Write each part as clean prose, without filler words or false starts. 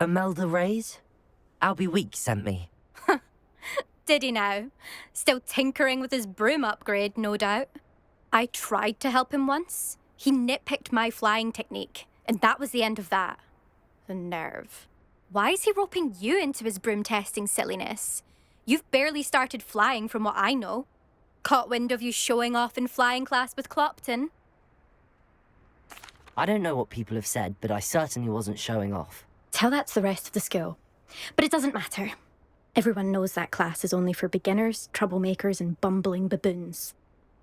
Imelda Reyes? Albie Weeks sent me. Did he now? Still tinkering with his broom upgrade, no doubt. I tried to help him once. He nitpicked my flying technique, and that was the end of that. The nerve. Why is he roping you into his broom testing silliness? You've barely started flying from what I know. Caught wind of you showing off in flying class with Clopton. I don't know what people have said, but I certainly wasn't showing off. Tell that to the rest of the school. But it doesn't matter. Everyone knows that class is only for beginners, troublemakers, and bumbling baboons.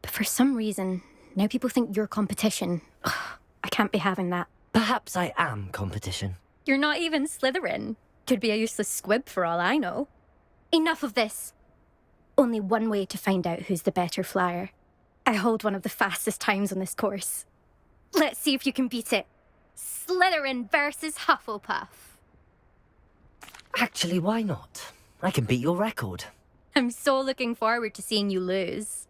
But for some reason, now people think you're competition. Ugh, I can't be having that. Perhaps I am competition. You're not even Slytherin. Could be a useless squib for all I know. Enough of this. Only one way to find out who's the better flyer. I hold one of the fastest times on this course. Let's see if you can beat it. Slytherin versus Hufflepuff. Actually, why not? I can beat your record. I'm so looking forward to seeing you lose.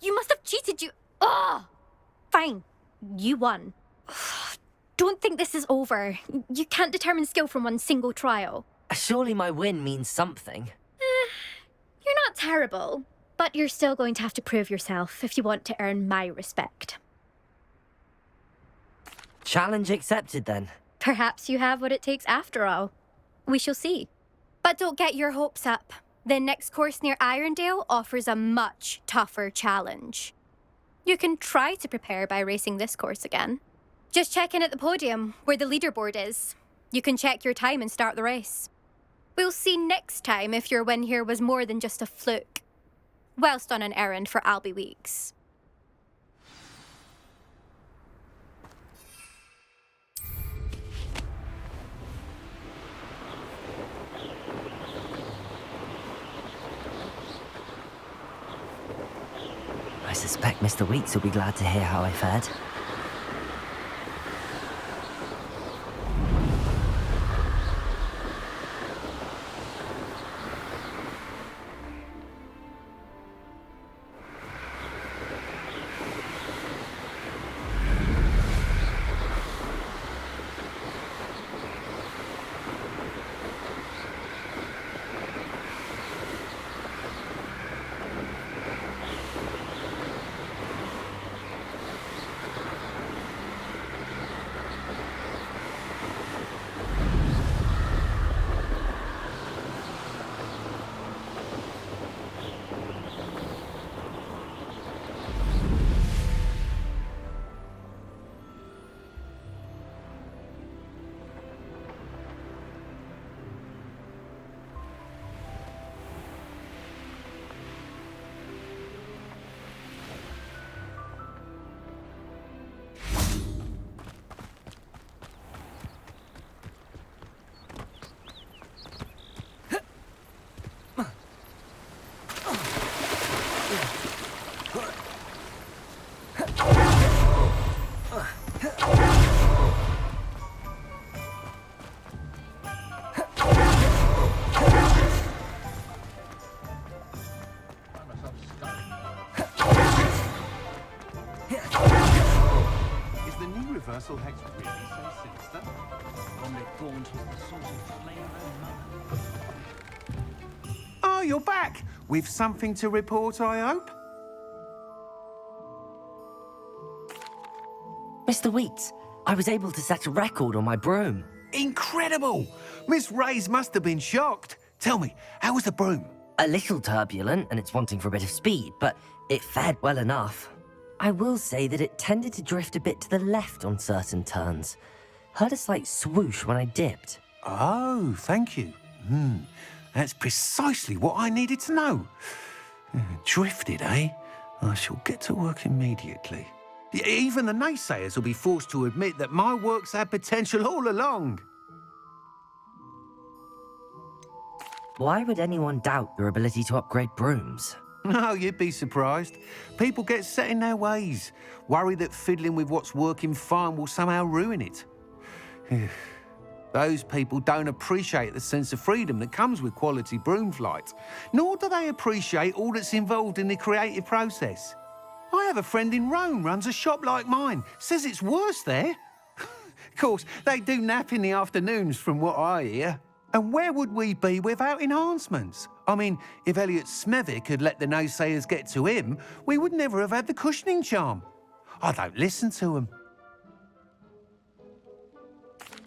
You must have cheated, you... Ugh! Fine. You won. Don't think this is over. You can't determine skill from one single trial. Surely my win means something. You're not terrible, but you're still going to have to prove yourself if you want to earn my respect. Challenge accepted, then. Perhaps you have what it takes after all. We shall see. But don't get your hopes up. The next course near Irondale offers a much tougher challenge. You can try to prepare by racing this course again. Just check in at the podium, where the leaderboard is. You can check your time and start the race. We'll see next time if your win here was more than just a fluke. Whilst on an errand for Albie Weeks. I suspect Mr. Weeks will be glad to hear how I fared. the new reversal hex really so sinister? One they gaunt with the sort of flame and mother. Oh, you're back! With something to report, I hope? Mr. Weeks, I was able to set a record on my broom. Incredible! Miss Reyes must have been shocked. Tell me, how was the broom? A little turbulent and it's wanting for a bit of speed, but it fared well enough. I will say that it tended to drift a bit to the left on certain turns. Heard a slight swoosh when I dipped. Oh, thank you. That's precisely what I needed to know. Drifted, eh? I shall get to work immediately. Even the naysayers will be forced to admit that my work's had potential all along. Why would anyone doubt your ability to upgrade brooms? No, you'd be surprised. People get set in their ways, worry that fiddling with what's working fine will somehow ruin it. Those people don't appreciate the sense of freedom that comes with quality broom flight, nor do they appreciate all that's involved in the creative process. I have a friend in Rome runs a shop like mine, says it's worse there. Of course, they do nap in the afternoons from what I hear. And where would we be without enhancements? I mean, if Elliot Smethwick had let the naysayers get to him, we would never have had the cushioning charm. I don't listen to them.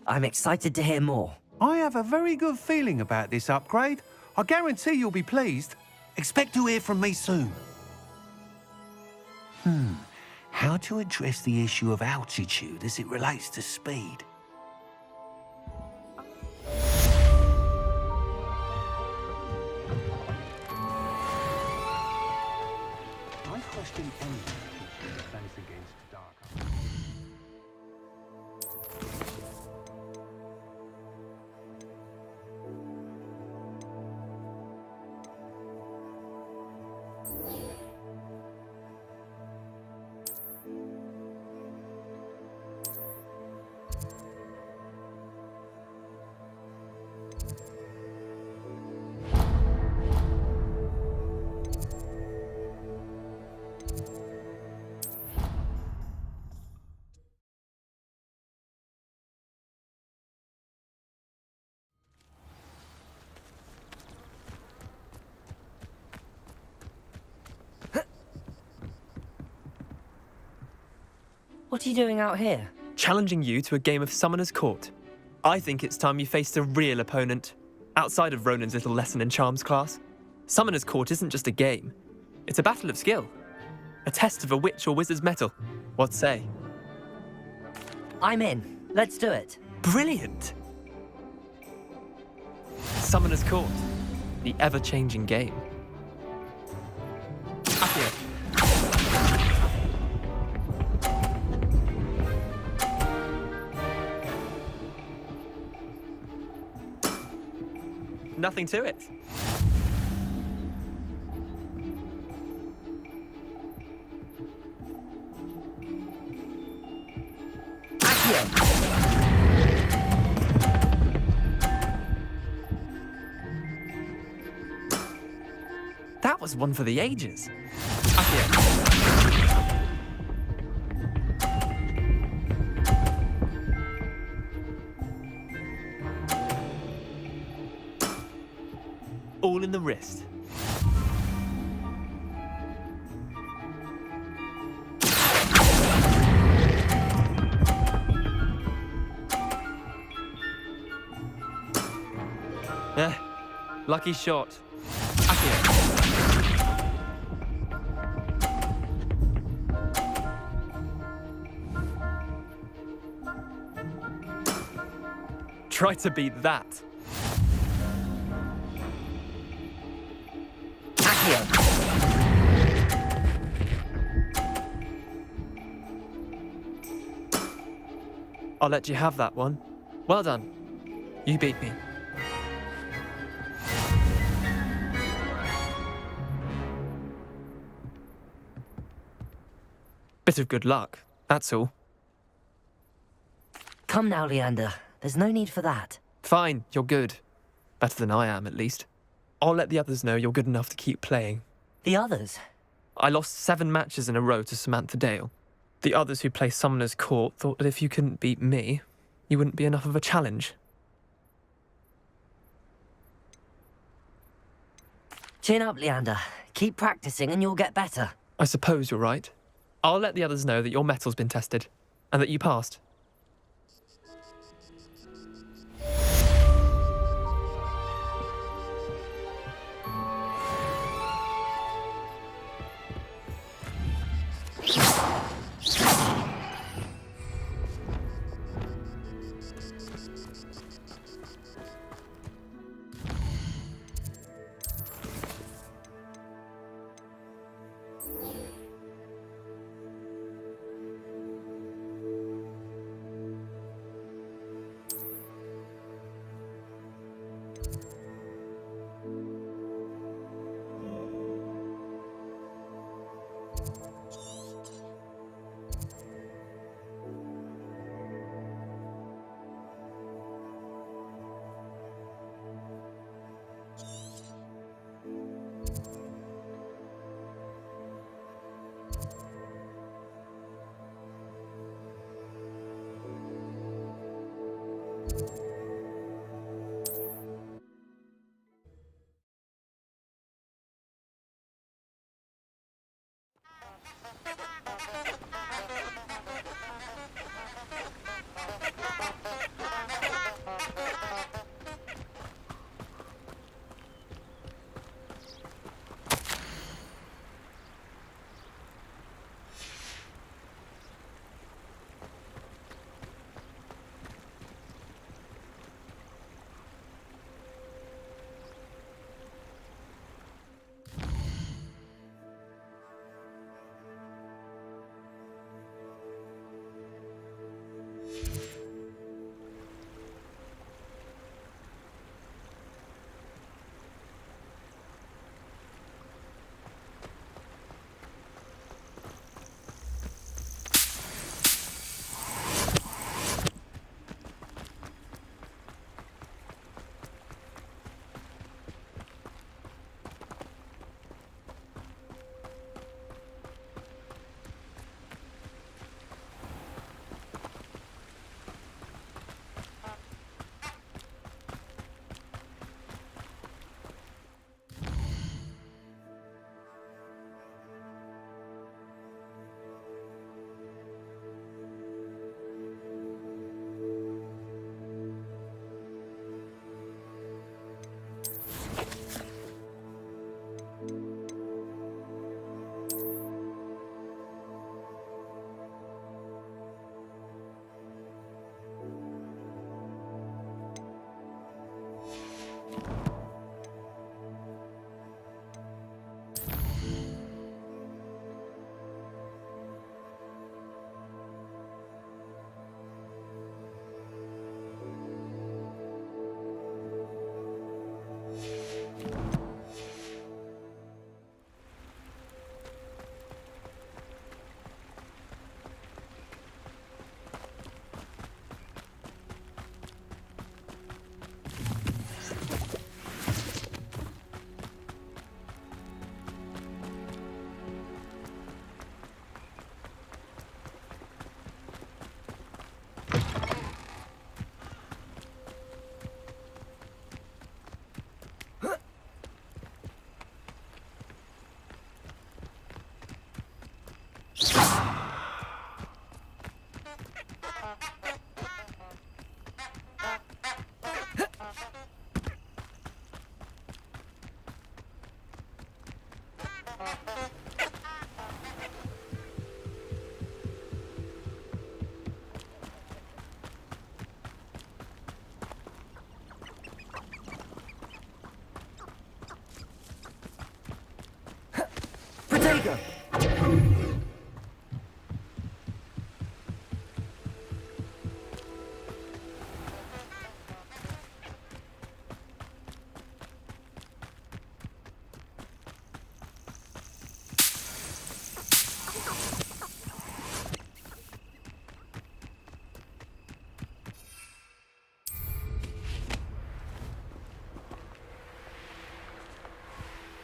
I'm excited to hear more. I have a very good feeling about this upgrade. I guarantee you'll be pleased. Expect to hear from me soon. How to address the issue of altitude as it relates to speed? I question anyone who defends against dark arts. What are you doing out here? Challenging you to a game of Summoner's Court. I think it's time you faced a real opponent, outside of Ronan's little lesson in charms class. Summoner's Court isn't just a game. It's a battle of skill. A test of a witch or wizard's mettle. What say? I'm in. Let's do it. Brilliant! Summoner's Court. The ever-changing game. Accio. Nothing to it. That was one for the ages. All in the wrist. Lucky shot. Try to beat that. I'll let you have that one. Well done. You beat me. Bit of good luck, that's all. Come now, Leander. There's no need for that. Fine, you're good. Better than I am, at least. I'll let the others know you're good enough to keep playing. The others? I lost 7 matches in a row to Samantha Dale. The others who play Summoner's Court thought that if you couldn't beat me, you wouldn't be enough of a challenge. Chin up, Leander. Keep practicing and you'll get better. I suppose you're right. I'll let the others know that your metal's been tested, and that you passed. Protego!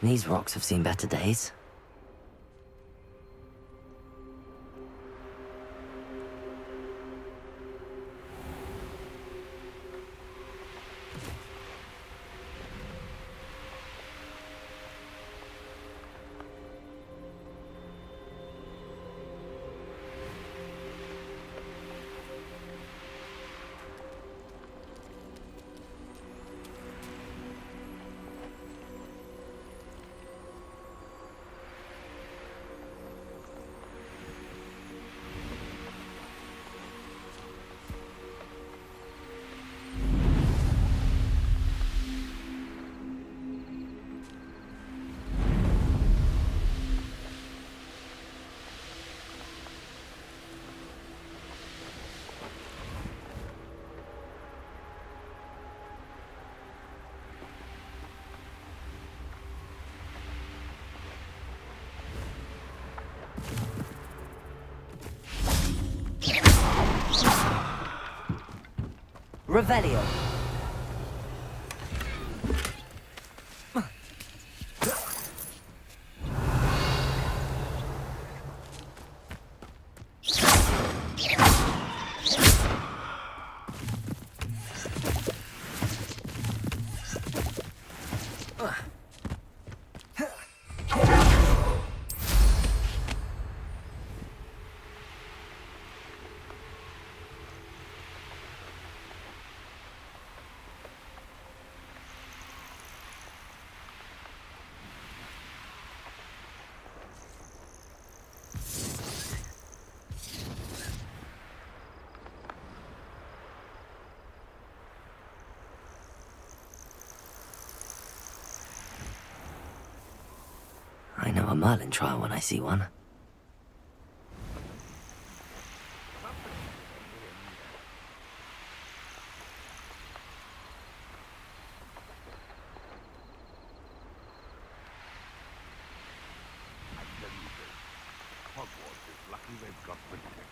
These rocks have seen better days. Revelio. I know a Merlin trial when I see one. Hogwarts is lucky they've got protection.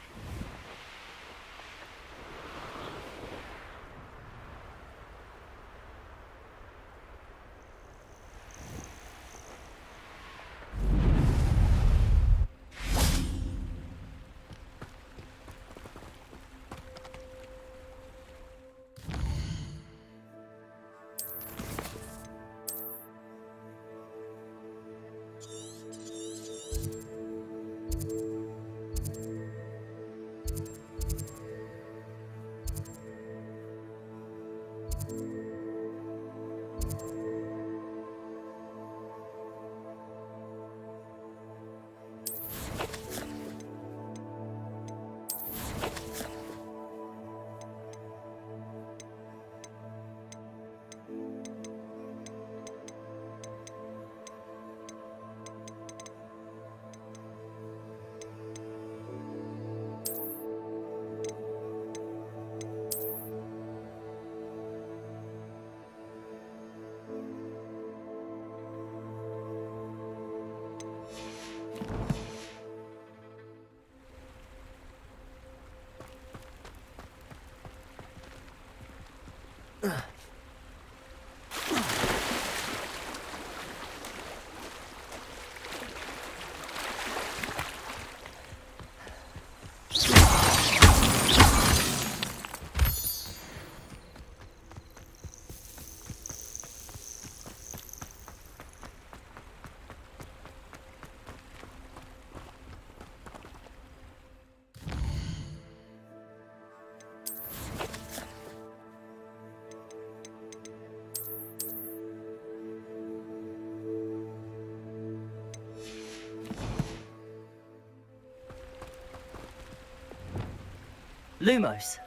Lumos.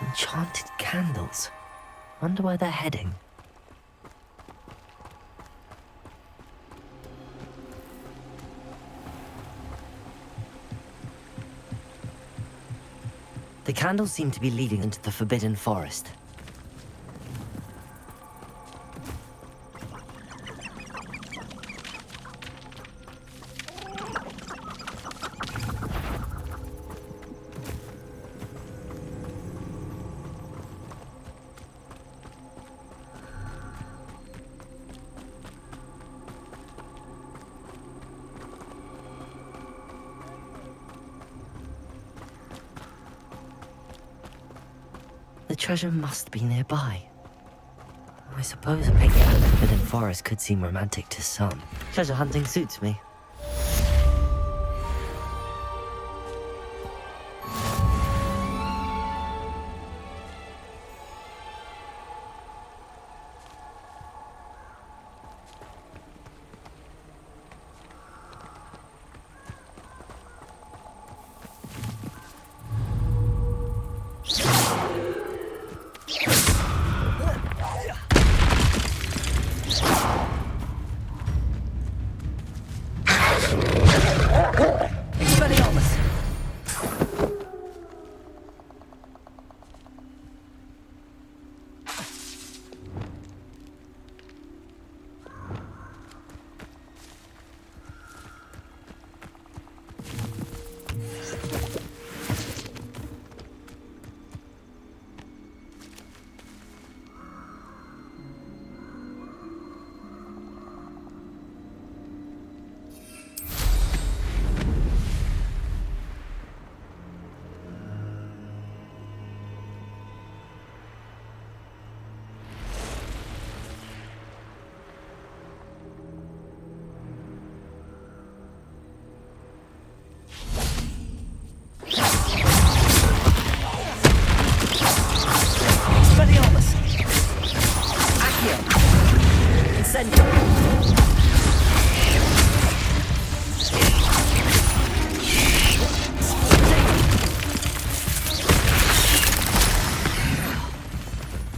Enchanted candles. Wonder where they're heading. The candles seem to be leading into the Forbidden Forest. The treasure must be nearby. I suppose a picnic in the Forbidden Forest could seem romantic to some. Treasure hunting suits me.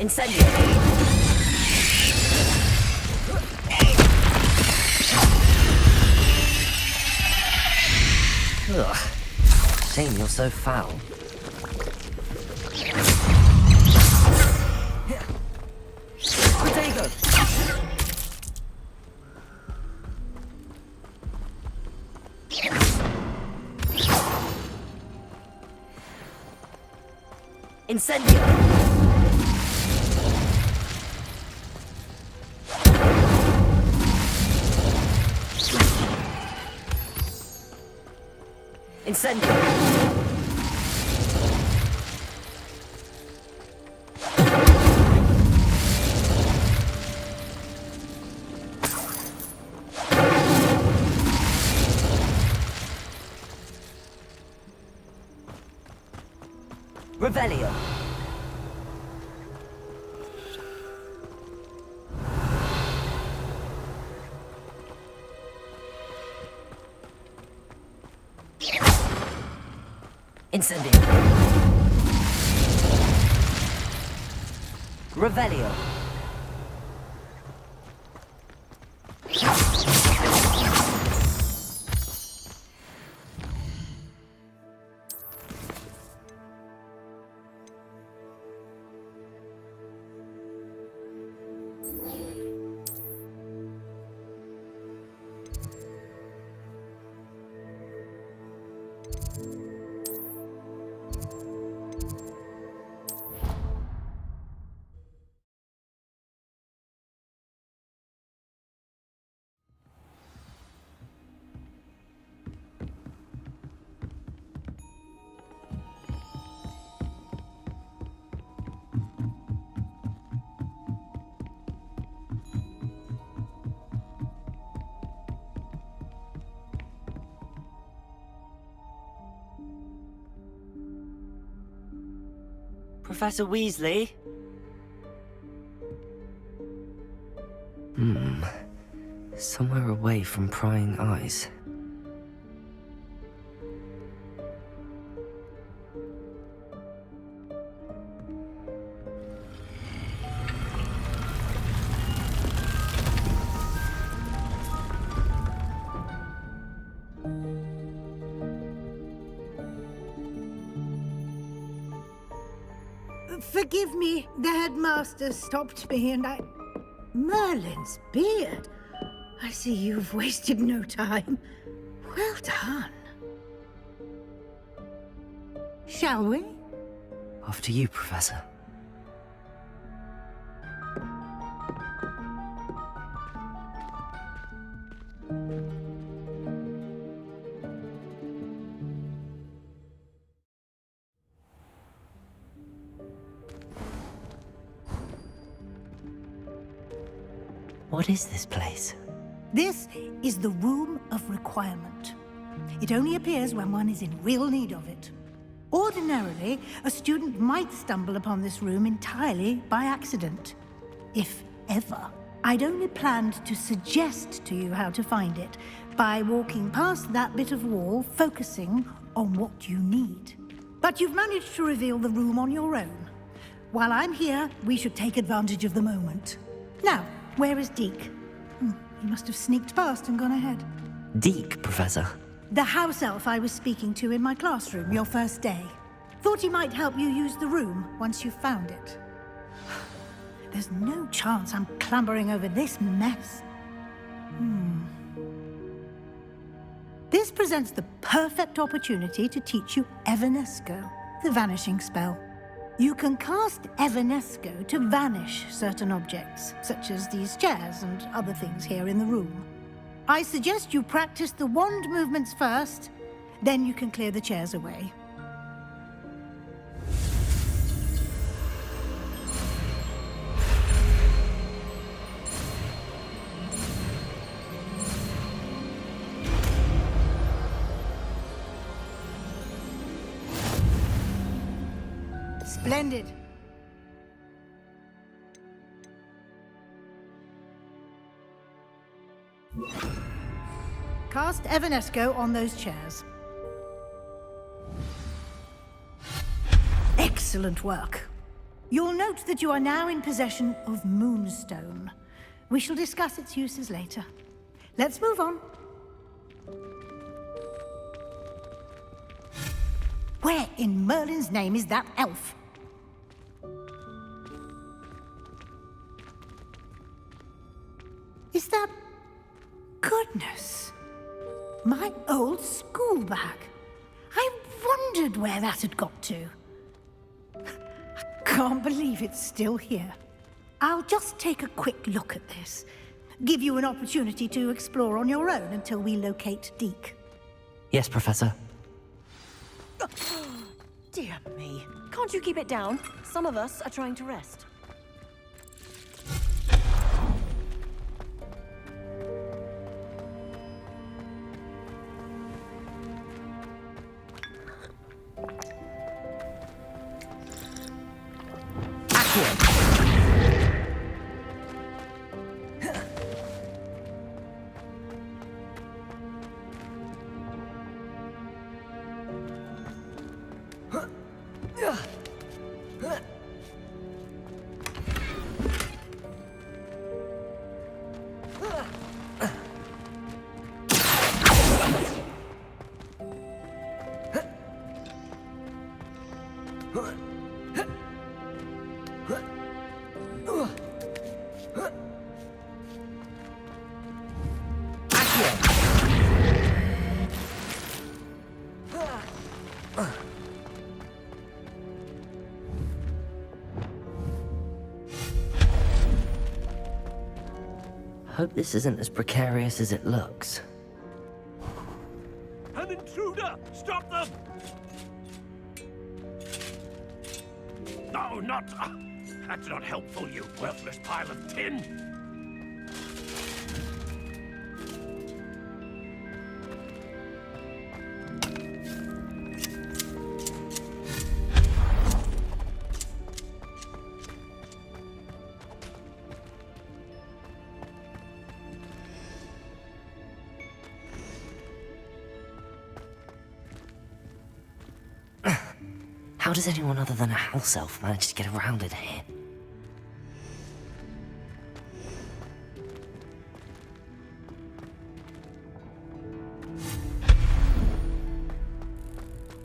Incendio! Ugh. Shame you're so foul. Protego! Incendio! Incendio! Revelio! Incendio! Revelio! Professor Weasley? Somewhere away from prying eyes. Forgive me, the headmaster stopped me and I... Merlin's beard. I see you've wasted no time. Well done. Shall we? After you, Professor. What is this place? This is the Room of Requirement. It only appears when one is in real need of it. Ordinarily, a student might stumble upon this room entirely by accident. If ever. I'd only planned to suggest to you how to find it by walking past that bit of wall, focusing on what you need. But you've managed to reveal the room on your own. While I'm here, we should take advantage of the moment. Now, where is Deke? He must have sneaked past and gone ahead. Deke, Professor. The house elf I was speaking to in my classroom your first day. Thought he might help you use the room once you found it. There's no chance I'm clambering over this mess. This presents the perfect opportunity to teach you Evanesco, the vanishing spell. You can cast Evanesco to vanish certain objects, such as these chairs and other things here in the room. I suggest you practice the wand movements first, then you can clear the chairs away. Splendid. Cast Evanesco on those chairs. Excellent work. You'll note that you are now in possession of Moonstone. We shall discuss its uses later. Let's move on. Where in Merlin's name is that elf? Is that... Goodness. My old school bag. I wondered where that had got to. I can't believe it's still here. I'll just take a quick look at this. Give you an opportunity to explore on your own until we locate Deke. Yes, Professor. Dear me. Can't you keep it down? Some of us are trying to rest. Hope this isn't as precarious as it looks. An intruder! Stop them! No, not... that's not helpful, you worthless pile of tin! How does anyone other than a house elf manage to get around in here?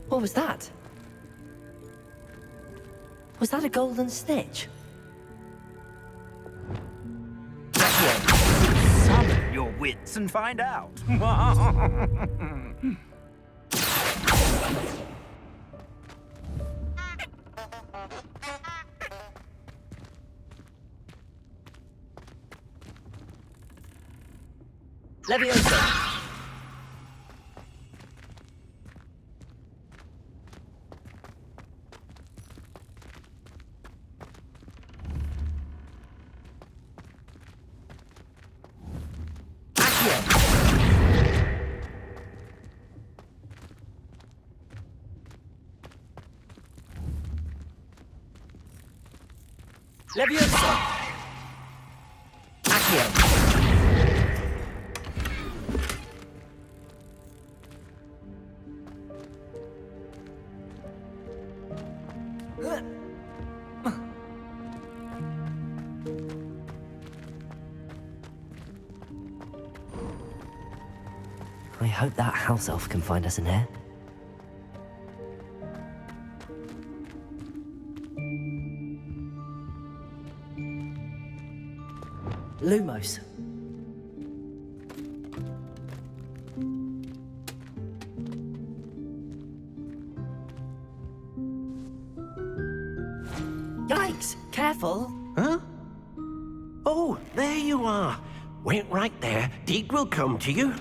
What was that? Was that a golden snitch? Summon your wits and find out. Leviosa! Leviosa! Accio! I hope that house elf can find us in here. Lumos. Yikes! Careful! Huh? Oh, there you are. Wait right there. Deke will come to you.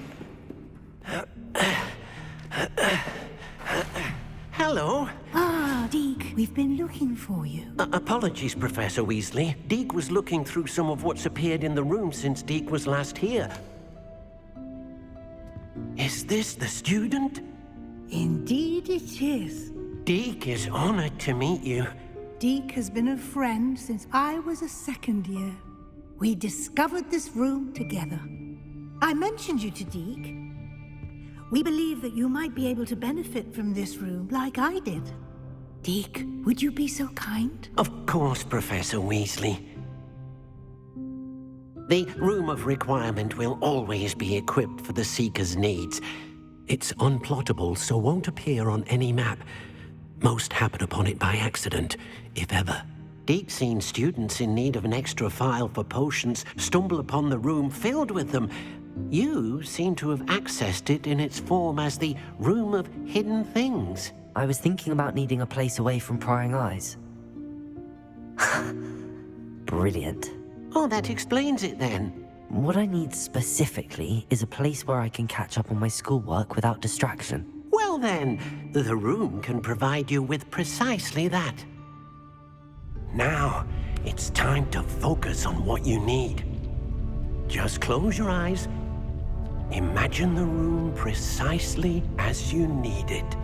Hello. Ah, Deke, we've been looking for you. Apologies, Professor Weasley. Deke was looking through some of what's appeared in the room since Deke was last here. Is this the student? Indeed it is. Deke is honored to meet you. Deke has been a friend since I was a second year. We discovered this room together. I mentioned you to Deke. We believe that you might be able to benefit from this room like I did. Deke, would you be so kind? Of course, Professor Weasley. The Room of Requirement will always be equipped for the Seeker's needs. It's unplottable, so won't appear on any map. Most happen upon it by accident, if ever. Deke's seen students in need of an extra file for potions stumble upon the room filled with them. You seem to have accessed it in its form as the Room of Hidden Things. I was thinking about needing a place away from prying eyes. Brilliant. Oh, that explains it then. What I need specifically is a place where I can catch up on my schoolwork without distraction. Well then, the room can provide you with precisely that. Now, it's time to focus on what you need. Just close your eyes. Imagine the room precisely as you need it.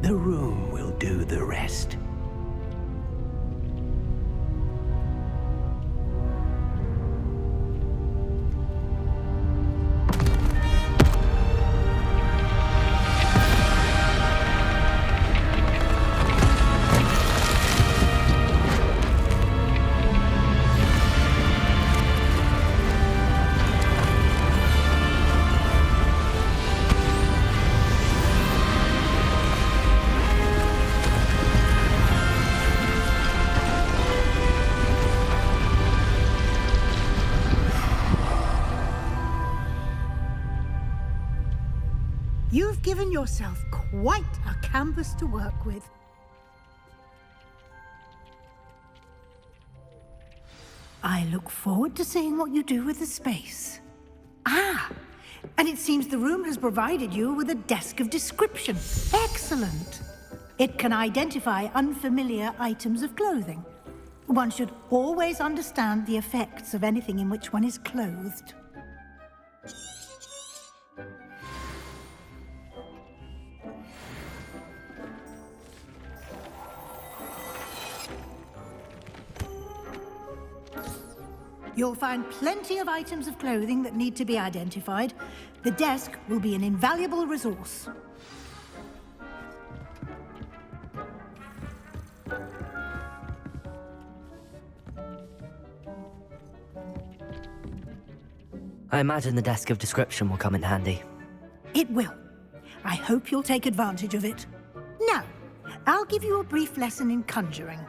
The room will do the rest. You've given yourself quite a canvas to work with. I look forward to seeing what you do with the space. Ah, and it seems the room has provided you with a desk of description. Excellent. It can identify unfamiliar items of clothing. One should always understand the effects of anything in which one is clothed. You'll find plenty of items of clothing that need to be identified. The desk will be an invaluable resource. I imagine the desk of description will come in handy. It will. I hope you'll take advantage of it. Now, I'll give you a brief lesson in conjuring.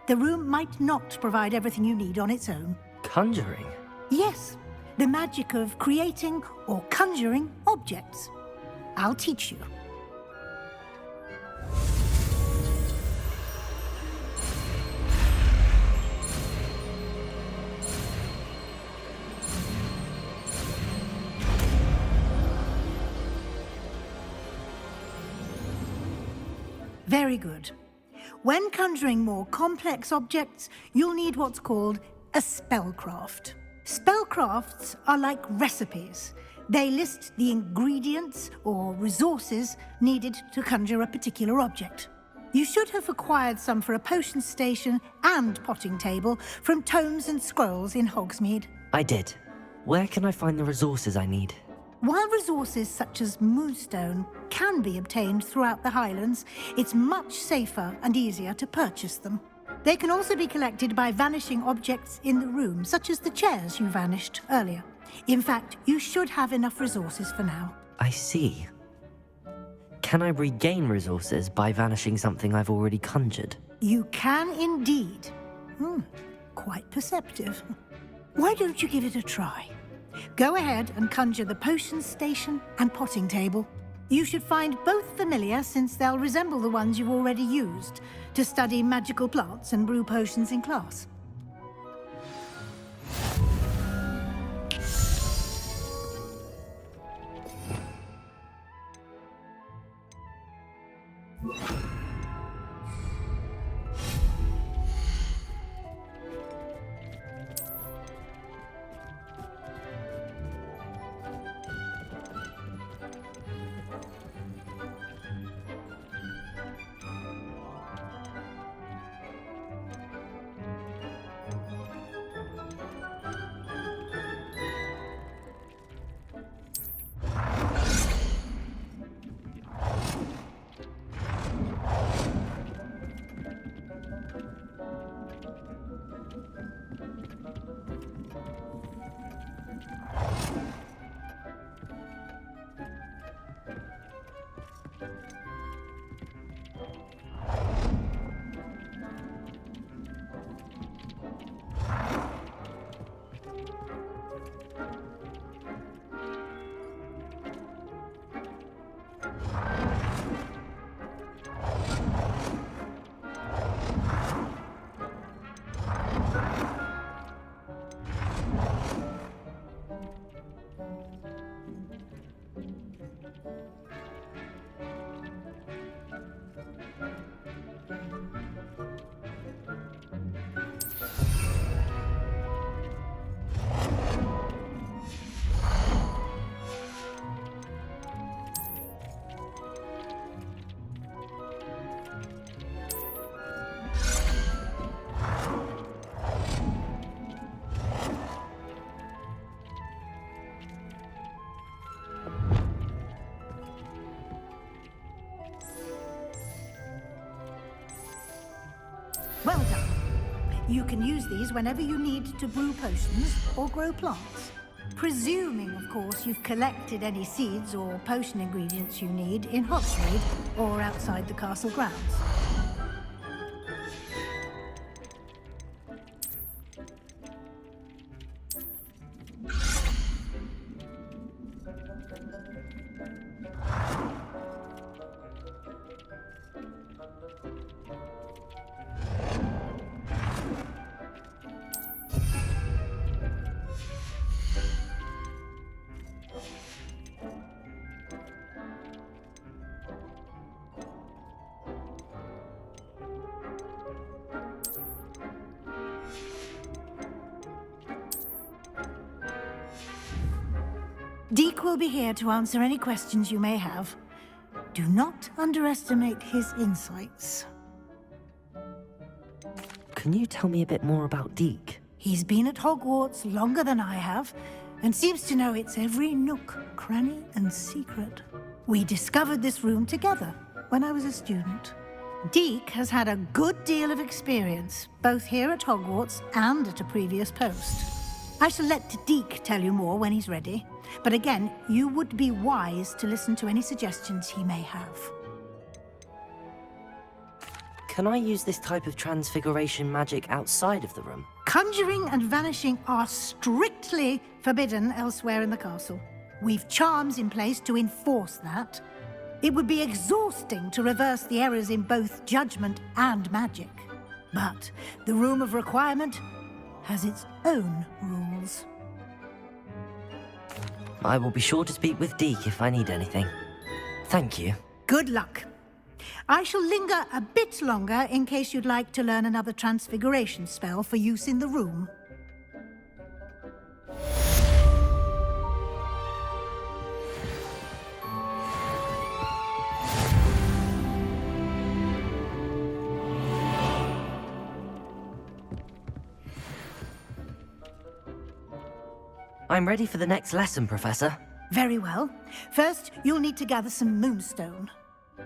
The room might not provide everything you need on its own. Conjuring? Yes, the magic of creating or conjuring objects. I'll teach you. Very good. When conjuring more complex objects, you'll need what's called a spellcraft. Spellcrafts are like recipes. They list the ingredients or resources needed to conjure a particular object. You should have acquired some for a potion station and potting table from tomes and scrolls in Hogsmeade. I did. Where can I find the resources I need? While resources such as moonstone can be obtained throughout the Highlands, it's much safer and easier to purchase them. They can also be collected by vanishing objects in the room, such as the chairs you vanished earlier. In fact, you should have enough resources for now. I see. Can I regain resources by vanishing something I've already conjured? You can indeed. Quite perceptive. Why don't you give it a try? Go ahead and conjure the potion station and potting table. You should find both familiar, since they'll resemble the ones you've already used to study magical plants and brew potions in class. Well done. You can use these whenever you need to brew potions or grow plants. Presuming, of course, you've collected any seeds or potion ingredients you need in Hogsmeade or outside the castle grounds. Deke will be here to answer any questions you may have. Do not underestimate his insights. Can you tell me a bit more about Deke? He's been at Hogwarts longer than I have, and seems to know its every nook, cranny, and secret. We discovered this room together when I was a student. Deke has had a good deal of experience, both here at Hogwarts and at a previous post. I shall let Deke tell you more when he's ready. But again, you would be wise to listen to any suggestions he may have. Can I use this type of transfiguration magic outside of the room? Conjuring and vanishing are strictly forbidden elsewhere in the castle. We've charms in place to enforce that. It would be exhausting to reverse the errors in both judgment and magic. But the Room of Requirement has its own rules. I will be sure to speak with Deke if I need anything. Thank you. Good luck. I shall linger a bit longer in case you'd like to learn another transfiguration spell for use in the room. I'm ready for the next lesson, Professor. Very well. First, you'll need to gather some moonstone.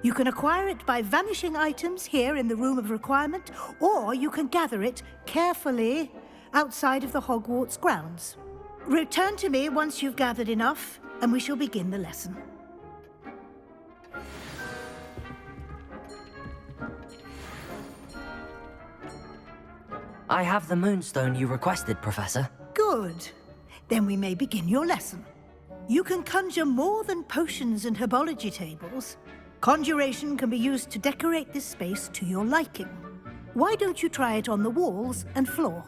You can acquire it by vanishing items here in the Room of Requirement, or you can gather it carefully outside of the Hogwarts grounds. Return to me once you've gathered enough, and we shall begin the lesson. I have the moonstone you requested, Professor. Good. Then we may begin your lesson. You can conjure more than potions and herbology tables. Conjuration can be used to decorate this space to your liking. Why don't you try it on the walls and floor?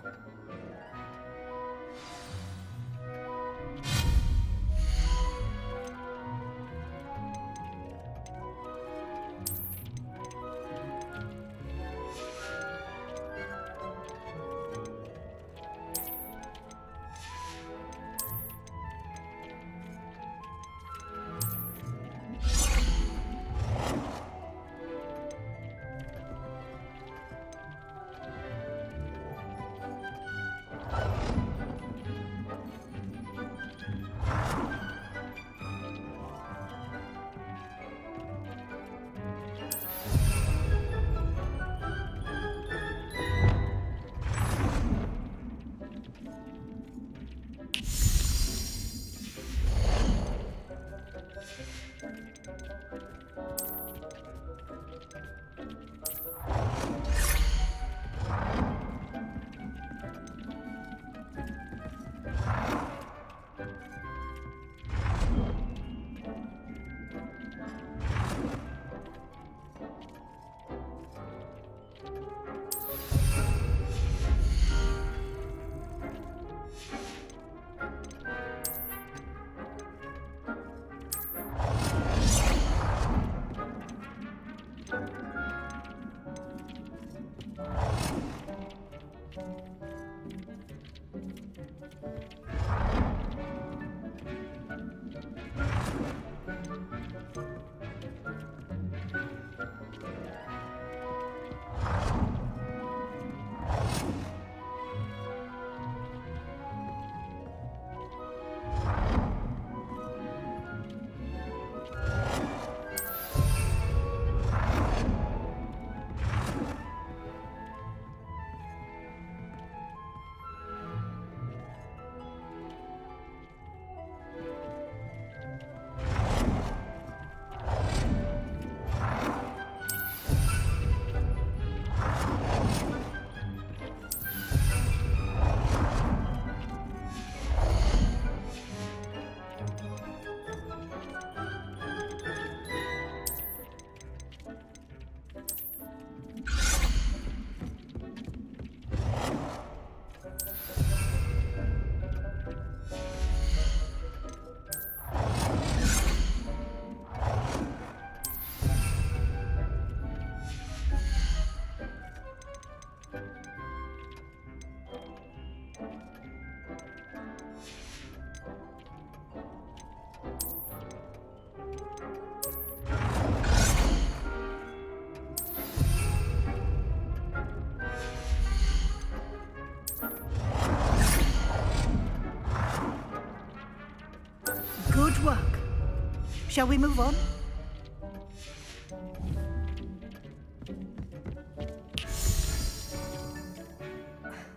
Shall we move on?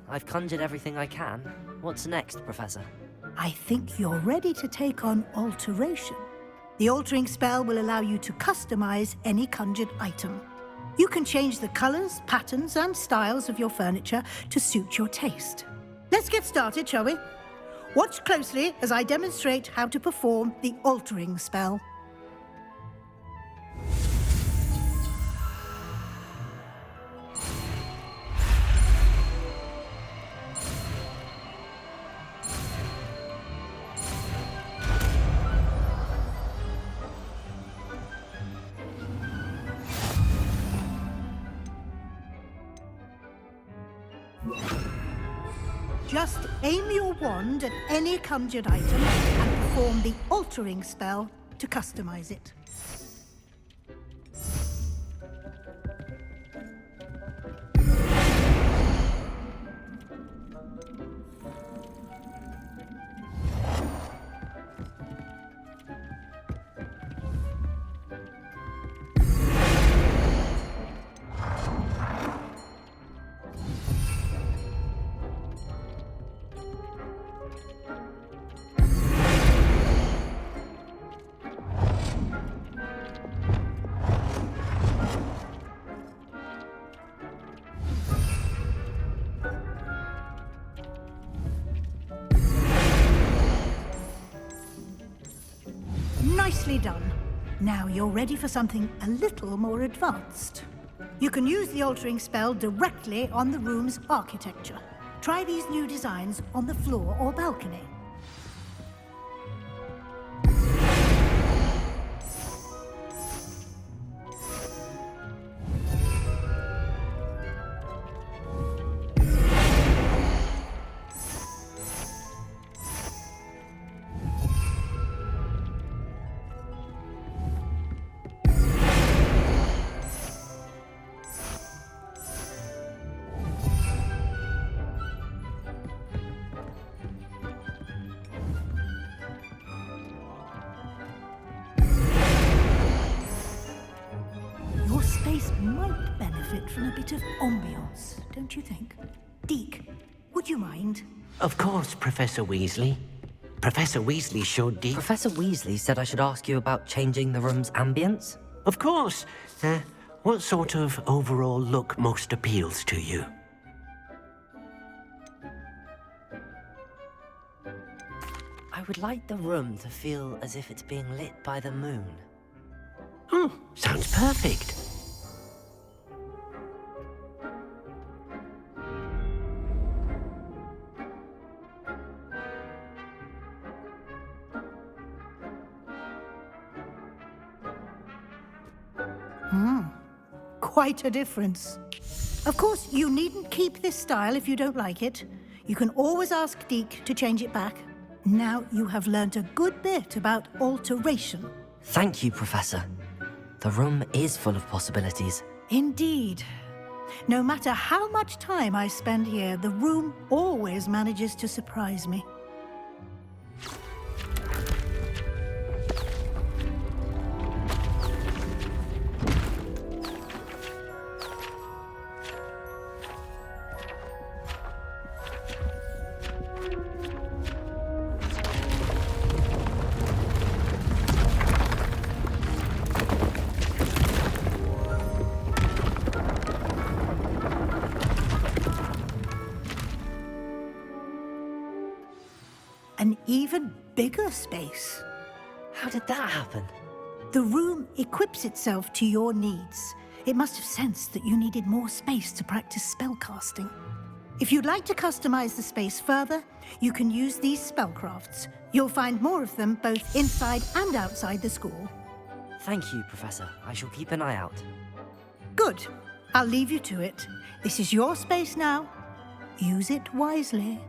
I've conjured everything I can. What's next, Professor? I think you're ready to take on alteration. The altering spell will allow you to customize any conjured item. You can change the colors, patterns, and styles of your furniture to suit your taste. Let's get started, shall we? Watch closely as I demonstrate how to perform the altering spell. Just aim your wand at any conjured item and perform the altering spell to customize it. Nicely done. Now you're ready for something a little more advanced. You can use the altering spell directly on the room's architecture. Try these new designs on the floor or balcony. Your space might benefit from a bit of ambiance, don't you think? Deke, would you mind? Of course, Professor Weasley. Professor Weasley showed Deke... Professor Weasley said I should ask you about changing the room's ambience. Of course. What sort of overall look most appeals to you? I would like the room to feel as if it's being lit by the moon. Oh, sounds perfect. Quite a difference. Of course, you needn't keep this style if you don't like it. You can always ask Deke to change it back. Now you have learnt a good bit about alteration. Thank you, Professor. The room is full of possibilities. Indeed. No matter how much time I spend here, the room always manages to surprise me. An even bigger space. How did that happen? The room equips itself to your needs. It must have sensed that you needed more space to practice spellcasting. If you'd like to customize the space further, you can use these spellcrafts. You'll find more of them both inside and outside the school. Thank you, Professor. I shall keep an eye out. Good. I'll leave you to it. This is your space now. Use it wisely.